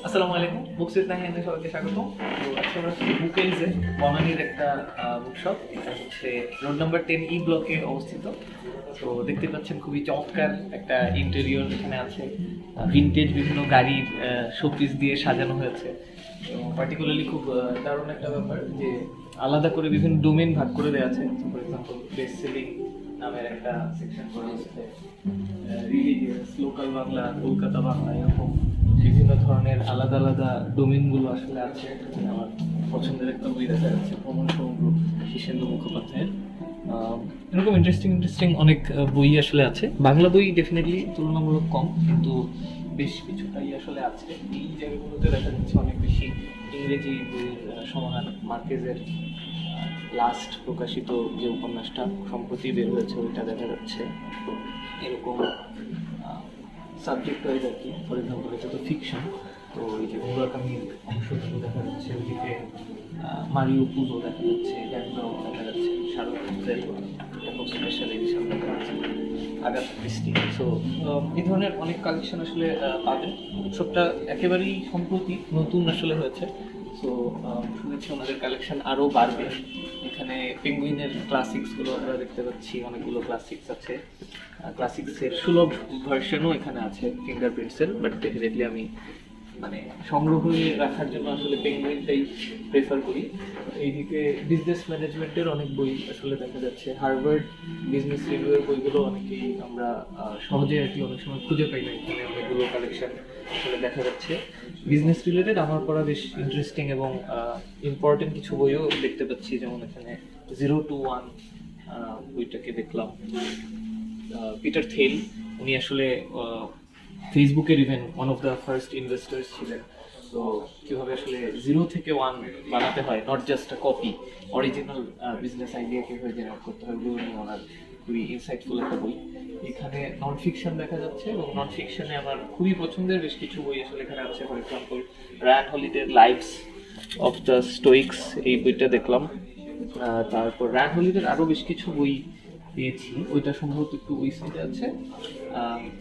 আসসালামু আলাইকুম, books with নাহিয়ানে সবাইকে স্বাগত। তো আজকে আমরা বুকেলসে বনানীর একটা বুকশপ, এটা হচ্ছে রোড নাম্বার 10 ই ব্লকে অবস্থিত। তো দেখতে পাচ্ছেন খুবই চমৎকার একটা ইন্টেরিয়র এখানে আছে, ভিনটেজ বিভিন্ন গাড়ির শোপিস দিয়ে সাজানো হয়েছে। তো পার্টিকুলারলি খুব দারুণ একটা ব্যাপার যে আলাদা করে বিভিন্ন ডোমেন ভাগ করে দেওয়া আছে। ফর এক্সাম্পল বেস্ট সেলিং নামের একটা সেকশন করা হয়েছে, রিলিজিয়াস, লোকাল বাংলা, কলকাতা বাংলা, এরকম বিভিন্ন ধরনের আলাদা আলাদা ডোমেনগুলো আসলে আছে। আমার পছন্দের একটা বই দেখা যাচ্ছে, ভ্রমণ সমগ্র, শীর্ষেন্দু মুখোপাধ্যায়ের। এরকম ইন্টারেস্টিং অনেক বই আসলে আছে। বাংলা বই ডেফিনেটলি তুলনামূলক কম, কিন্তু বেশ কিছুটাই আসলে আছে। এই জায়গাগুলোতে দেখা যাচ্ছে অনেক বেশি ইংরেজি বইয়ের সমাহার। মার্কেজের লাস্ট প্রকাশিত যে উপন্যাসটা সম্প্রতি বের হয়েছে ওইটা দেখা যাচ্ছে। এরকম সাবজেক্ট ওয়াইজ আর কি। ফর এক্সাম্পল এটা তো ফিকশন, তো ওই যে মুরাকামির অংশগুলো দেখা যাচ্ছে, ওইদিকে মারিও পুজো দেখা যাচ্ছে, ড্যানব্রাউ দেখা যাচ্ছে, শার্লক হোমসের একটা খুব স্পেশাল এডিশন দেখা যাচ্ছে, আগাথা ক্রিস্টি। সো এই ধরনের অনেক কালেকশন আসলে পাবেন। উৎসবটা একেবারেই সম্প্রতি নতুন আসলে হয়েছে। সো শুনেছি ওনাদের কালেকশন আরও বাড়বে। এখানে পেঙ্গুইনের ক্লাসিক্সগুলো আমরা দেখতে পাচ্ছি, অনেকগুলো ক্লাসিক্স আছে। ক্লাসিক্সের সুলভ ভার্সনও এখানে আছে ফিঙ্গারপ্রিন্টসের, বাট ডেফিনেটলি আমি মানে সংগ্রহ রাখার জন্য আসলে পেঙ্গুইনটাই প্রেফার করি। এইদিকে বিজনেস ম্যানেজমেন্টের অনেক বই আসলে দেখা যাচ্ছে। হার্ভার্ড বিজনেস রিভিউয়ের বইগুলো অনেকেই আমরা সহজে আর কি অনেক সময় খুঁজে পাই না, এখানে অনেকগুলো কালেকশন আসলে দেখা যাচ্ছে। বিজনেস রিলেটেড আমার পড়া বেশ ইন্টারেস্টিং এবং ইম্পর্টেন্ট কিছু বইও দেখতে পাচ্ছি, যেমন এখানে 0 to 1 বইটাকে দেখলাম। পিটার থেল, উনি আসলে ফেসবুকের even one of the first investors ছিলেন। তো কীভাবে আসলে 0 থেকে 1 বানাতে হয়, not just a copy, original business idea কীভাবে জেনারেট করতে হয়, ওগুলো নিয়ে ওনার খুবই ইনসাইটফুল একটা বই। এখানে নন ফিকশন দেখা যাচ্ছে, এবং নন ফিকশনে আমার খুবই পছন্দের বেশ কিছু বই আসলে এখানে আছে। ফর এক্সাম্পল রায়ান হলিডের লাইভস অফ দ্য স্টোইক্স, এই বইটা দেখলাম। তারপর রায়ান হলিডের আরও বেশ কিছু বই পেয়েছি, ওইটা সম্ভবত একটু ওই সাইডে আছে।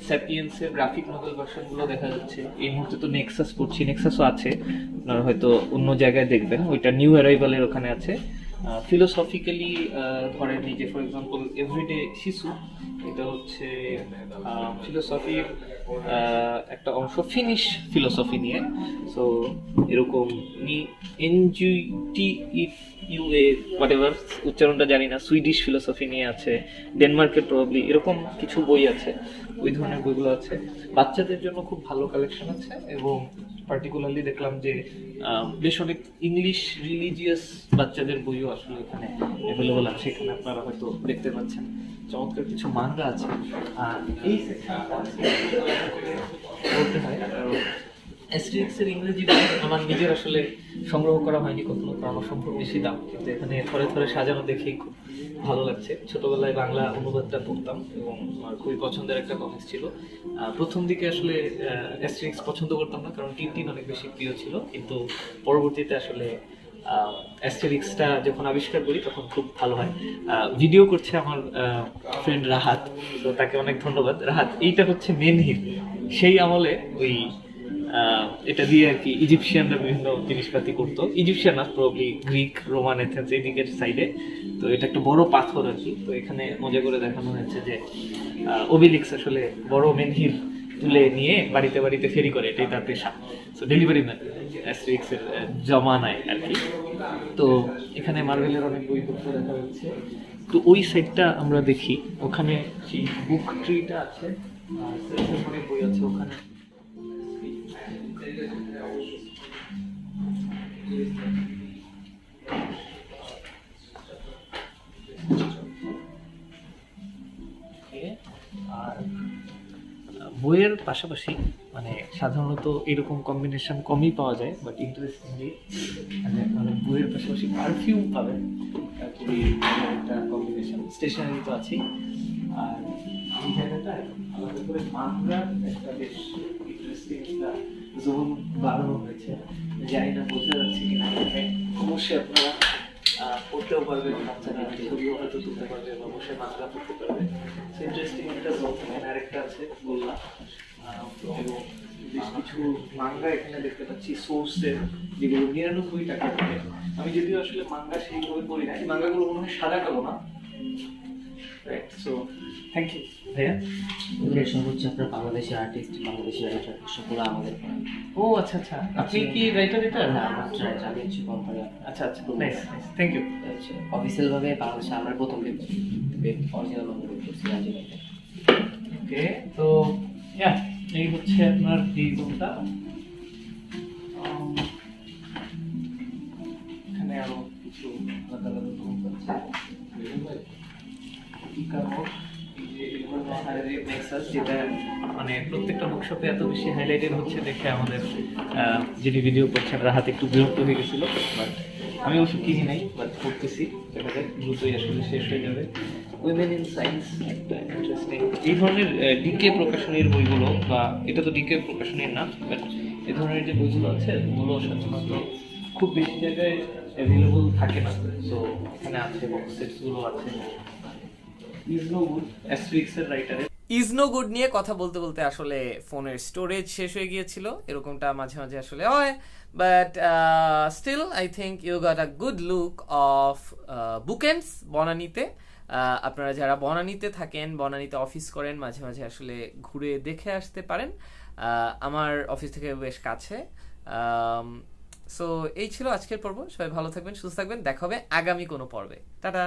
স্যাপিয়েন্সের গ্রাফিক নভেল ভার্সনগুলো দেখা যাচ্ছে। এই মুহূর্তে তো নেক্সাস পড়ছি, নেক্সাসও আছে, আপনারা হয়তো অন্য জায়গায় দেখবেন, ওইটা নিউ অ্যারাইভালের ওখানে আছে। ফিলোসফিক্যালি ধরেন এই যে ফর এক্সাম্পল এভরিডে শিশু, এটা হচ্ছে ফিলোসফির একটা অংশ, ফিনিশ ফিলোসফি নিয়ে। সো এরকম NGTUA হোয়াটএভার উচ্চারণটা জানি না, সুইডিশ ফিলোসফি নিয়ে আছে, ডেনমার্কের প্রবাবলি, এরকম কিছু বই আছে, ওই ধরনের বইগুলো আছে। বাচ্চাদের জন্য খুব ভালো কালেকশন আছে, এবং পার্টিকুলারলি দেখলাম যে বেশ অনেক ইংলিশ রিলিজিয়াস বাচ্চাদের বইও আসলে এখানে অ্যাভেলেবল আছে। এখানে আপনারা হয়তো দেখতে পাচ্ছেন চমৎকার কিছু মাঙ্গা আছে। আর এই সেকশনটা বলতে হয় অ্যাস্টেরিক্সের ইংরেজি বই আমার নিজের আসলে সংগ্রহ করা হয়নি কখনো, কারণ অসম্ভব বেশি দাম, কিন্তু এখানে থরে থরে সাজানো দেখেই খুব ভালো লাগছে। ছোটবেলায় বাংলা অনুবাদটা পড়তাম এবং আমার খুবই পছন্দের একটা কমিক্স ছিল। প্রথম দিকে আসলে অ্যাস্টেরিক্স পছন্দ করতাম না, কারণ টিনটিন অনেক বেশি প্রিয় ছিল, কিন্তু পরবর্তীতে আসলে অ্যাস্টেরিক্সটা যখন আবিষ্কার করি তখন খুব ভালো হয়। ভিডিও করছে আমার ফ্রেন্ড রাহাত, তো তাকে অনেক ধন্যবাদ। রাহাত, এইটা হচ্ছে মেনহিল, সেই আমলে ওই এটা দিয়ে আর কি ইজিপশিয়ানরা বিভিন্ন জিনিসপাতি করতো। ইজিপশিয়ান না, প্রবলি গ্রিক, রোমান, এথেন্স এই দিকের সাইডে। তো এটা একটা বড় পাথর আর কি। তো এখানে মজা করে দেখানো হয়েছে যে ওবেলিক্স আসলে বড় মেনহিল তুলে নিয়ে বাড়িতে বাড়িতে ফেরি করে, এটাই তার পেশা। সো ডেলিভারি ম্যান অ্যাস্টেরিক্সের জমানায় আর কি। তো এখানে মার্ভেলের অনেক বইপত্র দেখা যাচ্ছে। তো ওই সাইডটা আমরা দেখি, ওখানে সেই বুক ট্রিটা আছে, অনেক বই আছে ওখানে। আর বইয়ের পাশাপাশি মানে সাধারণত এরকম কম্বিনেশন কমই পাওয়া যায়, বাট ইন্টারেস্টিংলি মানে বইয়ের পাশাপাশি পারফিউম পাবেন, খুবই একটা কম্বিনেশন। স্টেশনারি তো আছেই, আর এই জায়গাটা আলাদা করে মাংরার একটা বেশ ইন্টারেস্টিং একটা জোন বানানো হয়েছে। জানি না বোঝা যাচ্ছে কিনা, এখানে অবশ্যই আপনারা পড়তেও পারবে, বাচ্চারা ছবিও হয়তো তুলতে পারবে বা বসে মাংলা পড়তে পারবে। ইন্টারেস্টিং একটা জোন। এখানে আরেকটা আছে গোল্লা, এবং বেশ কিছু মাঙ্গা এখানে দেখতে পাচ্ছি সোর্সের, যেগুলো 99 টাকা করে। আমি যদিও আসলে মাঙ্গা সেইভাবে পড়ি না, এই মাঙ্গাগুলো মনে হয় সাদা কালো না? রাইট, সো থ্যাংক ইউ ভাইয়া। এসব হচ্ছে আপনার বাংলাদেশি আর্টিস্ট, বাংলাদেশি রাইটার, সবগুলো আমাদের। ও আচ্ছা আচ্ছা, আপনি কি রাইটার? এটা না, আমার রাইটার, আমি হচ্ছে কোম্পানি। আচ্ছা আচ্ছা, nice nice, thank you. Official ভাবে বাংলাদেশে আমরা প্রথম অরিজিনাল বাংলা বই করছি রাজনীতিতে। ওকে, তো এই হচ্ছে আপনার এই জোনটা। এখানে আরো কিছু আলাদা আলাদা জোন আছে। যেটা মানে প্রত্যেকটা বুকশপে এত বেশি হাইলাইটেড হচ্ছে দেখে আমাদের যিনি ভিডিও করছেন তার হাতে একটু বিরক্ত হয়ে গেছিল, বাট আমি অবশ্য কিনি নাই, বাট পড়তেছি, দেখা যাক দ্রুতই আসলে শেষ হয়ে যাবে। উইমেন ইন সায়েন্স একটা ইন্টারেস্টিং, এই ধরনের ডিকে প্রকাশনীর বইগুলো, বা এটা তো ডিকে প্রকাশনীর না, বাট এই ধরনের যে বইগুলো আছে ওগুলো সাধারণত খুব বেশি জায়গায় অ্যাভেলেবল থাকে না। তো এখানে আছে, বক্স সেটসগুলো আছে। ইজ নো গুড, অ্যাস্ট্রিক্সের রাইটারের ইজ নো গুড নিয়ে কথা বলতে বলতে আসলে ফোনের স্টোরেজ শেষ হয়ে গিয়েছিল, এরকমটা মাঝে মাঝে আসলে হয়, but still I think you got a good look of Bookends বনানীতে। আপনারা যারা বনানীতে থাকেন, বনানীতে অফিস করেন, মাঝে মাঝে আসলে ঘুরে দেখে আসতে পারেন। আমার অফিস থেকে বেশ কাছে। সো এই ছিল আজকের পর্ব। সবাই ভালো থাকবেন, সুস্থ থাকবেন, দেখা হবে আগামী কোনো পর্বে। টাটা।